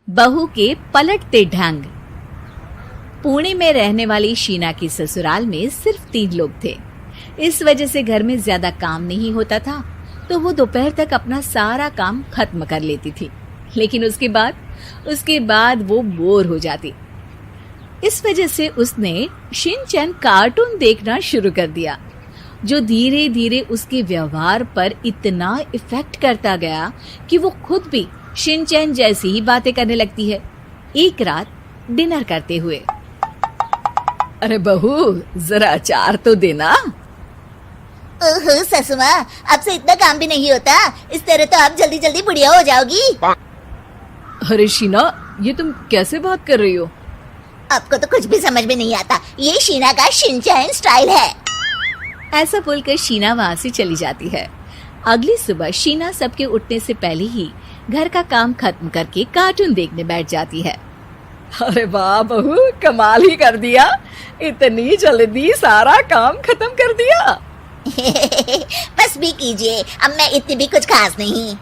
बहू के पलटते ढंग। पुणे में रहने वाली शीना की ससुराल में सिर्फ 3 लोग थे। इस वजह से घर में ज्यादा काम नहीं होता था, तो वो दोपहर तक अपना सारा काम खत्म कर लेती थी। लेकिन उसके बाद वो बोर हो जाती। इस वजह से उसने शिनचैन कार्टून देखना शुरू कर दिया, जो धीरे धीरे उसके व्यवहार पर इतना इफेक्ट करता गया कि वो खुद भी शिनचैन जैसी ही बातें करने लगती है। एक रात डिनर करते हुए, अरे बहू, जरा अचार तो देना। ओहो ससुमा, आपसे इतना काम भी नहीं होता। इस तरह तो आप जल्दी जल्दी बुढ़िया हो जाओगी। अरे शीना, ये तुम कैसे बात कर रही हो? आपको तो कुछ भी समझ में नहीं आता। ये शीना का शिनचैन स्टाइल है। ऐसा बोलकर शीना वहाँ से चली जाती है। अगली सुबह शीना सबके उठने से पहले ही घर का काम खत्म करके कार्टून देखने बैठ जाती है। अरे वाह बहू, कमाल ही कर दिया। इतनी जल्दी सारा काम खत्म कर दिया। बस भी कीजिए, अब मैं इतनी भी कुछ खास नहीं।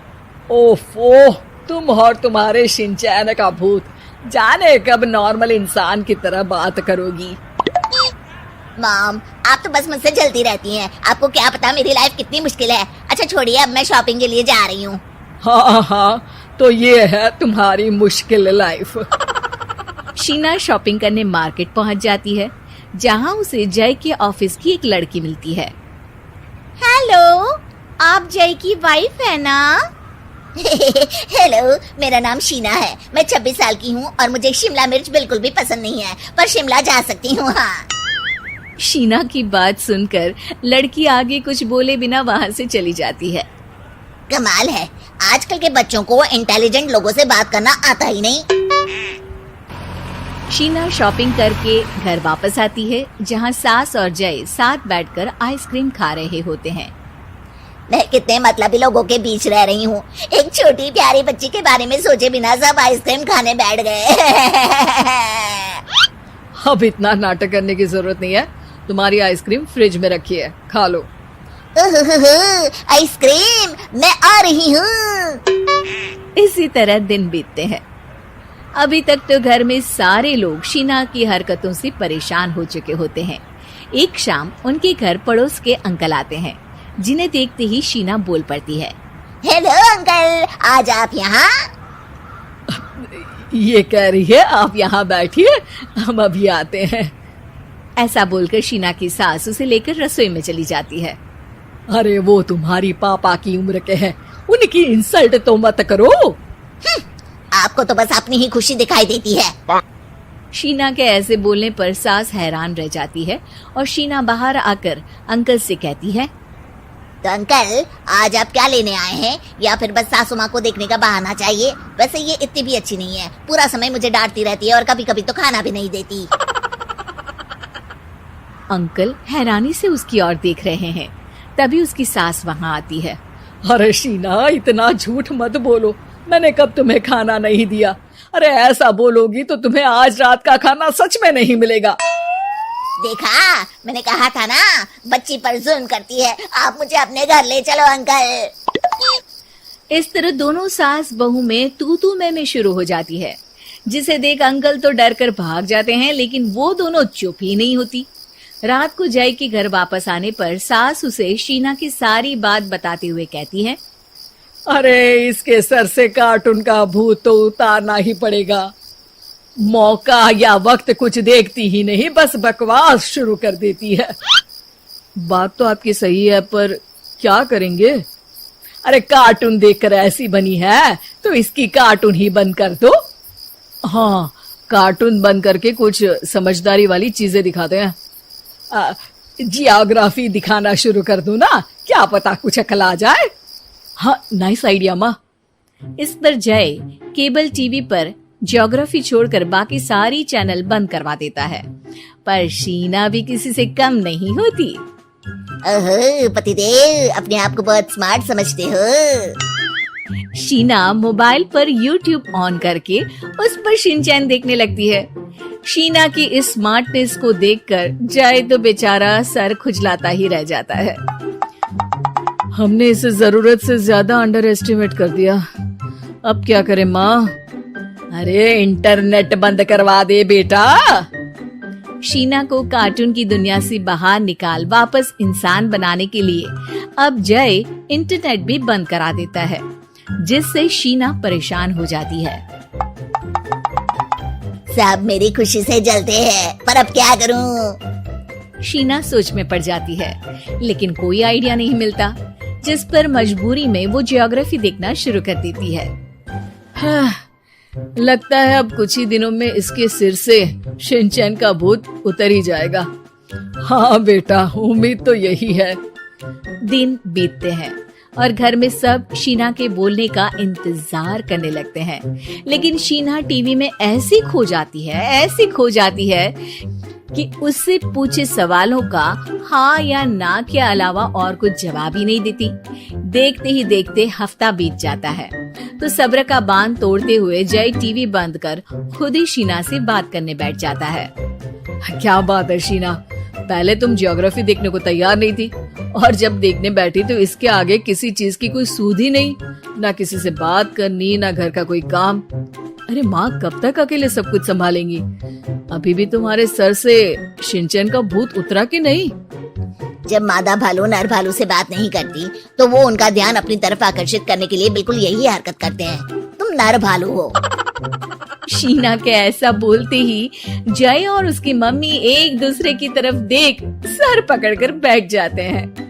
ओफो, तुम और तुम्हारे शिनचैन का भूत, जाने कब नॉर्मल इंसान की तरह बात करोगी। मॉम, आप तो बस मुझसे जल्दी रहती हैं। आपको क्या पता मेरी लाइफ कितनी मुश्किल है। अच्छा छोड़िए, अब मैं शॉपिंग के लिए जा रही हूँ। हाँ, तो ये है तुम्हारी मुश्किल लाइफ। शीना शॉपिंग करने मार्केट पहुँच जाती है, जहाँ उसे जय के ऑफिस की एक लड़की मिलती है। हेलो, आप जय की वाइफ है ना? हेलो, मेरा नाम शीना है। मैं 26 साल की हूँ और मुझे शिमला मिर्च बिल्कुल भी पसंद नहीं है, पर शिमला जा सकती हूँ। हाँ। शीना की बात सुनकर लड़की आगे कुछ बोले बिना वहाँ से चली जाती है। कमाल है, आजकल के बच्चों को इंटेलिजेंट लोगों से बात करना आता ही नहीं। शीना शॉपिंग करके घर वापस आती है, जहाँ सास और जय साथ बैठकर आइसक्रीम खा रहे होते हैं। मैं कितने मतलबी लोगों के बीच रह रही हूँ। एक छोटी प्यारी बच्ची के बारे में सोचे बिना सब आइसक्रीम खाने बैठ गए। अब इतना नाटक करने की जरूरत नहीं है। तुम्हारी आइसक्रीम फ्रिज में रखी है, खा लो। आइसक्रीम, मैं आ रही हूँ। इसी तरह दिन बीतते हैं। अभी तक तो घर में सारे लोग शीना की हरकतों से परेशान हो चुके होते हैं। एक शाम उनके घर पड़ोस के अंकल आते हैं, जिन्हें देखते ही शीना बोल पड़ती है। हेलो अंकल, आज आप यहाँ? ये कह रही है आप यहाँ बैठिए, हम अभी आते हैं। ऐसा बोलकर शीना की सास उसे लेकर रसोई में चली जाती है। अरे वो तुम्हारी पापा की उम्र के हैं, उनकी इंसल्ट तो मत करो। आपको तो बस अपनी ही खुशी दिखाई देती है। शीना के ऐसे बोलने पर सास हैरान रह जाती है और शीना बाहर आकर अंकल से कहती है, तो अंकल, आज आप क्या लेने आए हैं? या फिर बस सासू माँ को देखने का बहाना चाहिए? वैसे ये इतनी भी अच्छी नहीं है, पूरा समय मुझे डांटती रहती है और कभी कभी तो खाना भी नहीं देती। अंकल हैरानी से उसकी ओर देख रहे हैं। तभी उसकी सास वहाँ आती है। अरे शीना, इतना झूठ मत बोलो, मैंने कब तुम्हें खाना नहीं दिया? अरे ऐसा बोलोगी तो तुम्हें आज रात का खाना सच में नहीं मिलेगा। देखा, मैंने कहा था ना, बच्ची पर जुल्म करती है। आप मुझे अपने घर ले चलो अंकल। इस तरह दोनों सास बहू में तू मैं शुरू हो जाती है, जिसे देख अंकल तो डर कर भाग जाते हैं, लेकिन वो दोनों चुप ही नहीं होती। रात को जय के घर वापस आने पर सास उसे शीना की सारी बात बताते हुए कहती है, अरे इसके सर से कार्टून का भूत तो उतारना ही पड़ेगा। मौका या वक्त कुछ देखती ही नहीं, बस बकवास शुरू कर देती है। बात तो आपकी सही है, पर क्या करेंगे? अरे कार्टून देखकर ऐसी बनी है तो इसकी कार्टून ही बंद कर दो। हाँ, कार्टून बंद करके कुछ समझदारी वाली चीजें दिखाते हैं। जियोग्राफी दिखाना शुरू कर दो ना, क्या पता कुछ अकल आ जाए। हाँ, नाइस आइडिया माँ। इस पर जय केबल टीवी पर ज्योग्राफी छोड़कर बाकी सारी चैनल बंद करवा देता है, पर शीना भी किसी से कम नहीं होती। ओहो पतिदेव, अपने आप को बहुत स्मार्ट समझते हो। शीना मोबाइल पर YouTube ऑन करके उस पर शिनचैन देखने लगती है। शीना की इस स्मार्टनेस को देखकर जय तो बेचारा सर खुजलाता ही रह जाता है। हमने इसे जरूरत से ज्यादा अंडर एस्टिमेट कर दिया, अब क्या करें माँ? अरे इंटरनेट बंद करवा दे बेटा। शीना को कार्टून की दुनिया से बाहर निकाल वापस इंसान बनाने के लिए अब जय इंटरनेट भी बंद करा देता है, जिससे शीना परेशान हो जाती है। सब मेरी खुशी से जलते हैं, पर अब क्या करूं? शीना सोच में पड़ जाती है, लेकिन कोई आइडिया नहीं मिलता, जिस पर मजबूरी में वो ज्योग्राफी देखना शुरू कर देती है। लगता है अब कुछ ही दिनों में इसके सिर से शिनचैन का भूत उतर ही जाएगा। हाँ बेटा, उम्मीद तो यही है। दिन बीतते हैं और घर में सब शीना के बोलने का इंतजार करने लगते हैं, लेकिन शीना टीवी में ऐसी खो जाती है कि उससे पूछे सवालों का हाँ या ना के अलावा और कुछ जवाब ही नहीं देती। देखते ही देखते हफ्ता बीत जाता है, तो सब्र का बांध तोड़ते हुए जय टीवी बंद कर खुद ही शीना से बात करने बैठ जाता है। क्या बात है शीना, पहले तुम ज्योग्राफी देखने को तैयार नहीं थी, और जब देखने बैठी तो इसके आगे किसी चीज की कोई सूध ही नहीं, ना किसी से बात करनी, ना घर का कोई काम। अरे माँ कब तक अकेले सब कुछ संभालेंगी? अभी भी तुम्हारे सर से शिनचैन का भूत उतरा कि नहीं? जब मादा भालू नर भालू से बात नहीं करती, तो वो उनका ध्यान अपनी तरफ आकर्षित करने के लिए बिल्कुल यही हरकत करते हैं। तुम नर भालू हो। शीना के ऐसा बोलते ही जय और उसकी मम्मी एक दूसरे की तरफ देख सर पकड़कर बैठ जाते हैं।